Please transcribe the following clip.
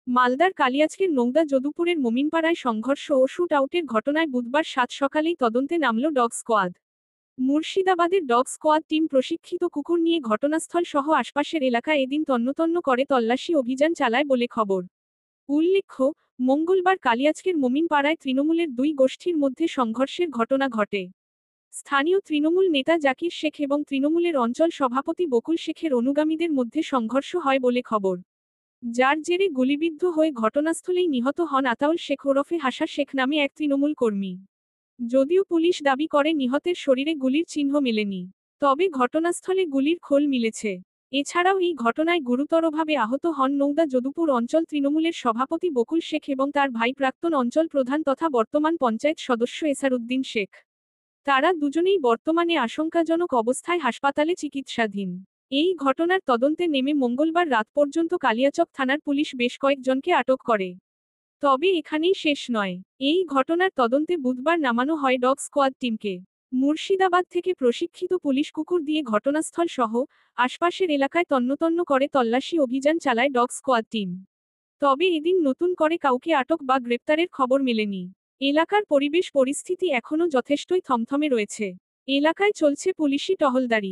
মালদার কালিয়াচকের নওদা যদুপুরের মোমিনপাড়ায় সংঘর্ষ ও শুট আউটের ঘটনায় বুধবার 7 সকালেই তদন্তে নামল ডগ স্কোয়াড। মুর্শিদাবাদের ডগ স্কোয়াড টিম প্রশিক্ষিত কুকুর নিয়ে ঘটনাস্থল সহ আশপাশের এলাকায় এদিন তন্নতন্ন করে তল্লাশি অভিযান চালায় বলে খবর। উল্লেখ্য, মঙ্গলবার কালিয়াচকের মোমিনপাড়ায় তৃণমূলের দুই গোষ্ঠীর মধ্যে সংঘর্ষের ঘটনা ঘটে। স্থানীয় তৃণমূল নেতা জাকির শেখ এবং তৃণমূলের অঞ্চল সভাপতি বকুল শেখের অনুগামীদের মধ্যে সংঘর্ষ হয় বলে খবর। যার জেরে গুলিবিদ্ধ হয়ে ঘটনাস্থলেই নিহত হন আতাউল শেখ ওরফে হাসা শেখ নামে এক তৃণমূল কর্মী। যদিও পুলিশ দাবি করে নিহতের শরীরে গুলির চিহ্ন মেলেনি, তবে ঘটনাস্থলে গুলির খোল মিলেছে। এছাড়াও এই ঘটনায় গুরুতরভাবে আহত হন নওদা যদুপুর অঞ্চল তৃণমূলের সভাপতি বকুল শেখ এবং তার ভাই প্রাক্তন অঞ্চল প্রধান তথা বর্তমান পঞ্চায়েত সদস্য এসারউদ্দিন শেখ। তারা দুজনেই বর্তমানে আশঙ্কাজনক অবস্থায় হাসপাতালে চিকিৎসাধীন। এই ঘটনার তদন্তে নেমে মঙ্গলবার রাত পর্যন্ত কালিয়াচক থানার পুলিশ বেশ কয়েকজনকে আটক করে। তবে এখানেই শেষ নয়। এই ঘটনার তদন্তে বুধবার নামানো হয় ডগ স্কোয়াড টিমকে। মুর্শিদাবাদ থেকে প্রশিক্ষিত পুলিশ কুকুর দিয়ে ঘটনাস্থল সহ আশপাশের এলাকায় তন্নতন্ন করে তল্লাশি অভিযান চালায় ডগ স্কোয়াড টিম। তবে এদিন নতুন করে কাউকে আটক বা গ্রেপ্তারের খবর মেলেনি। এলাকার পরিবেশ পরিস্থিতি এখনও যথেষ্টই থমথমে রয়েছে। এলাকায় চলছে পুলিশি টহলদারি।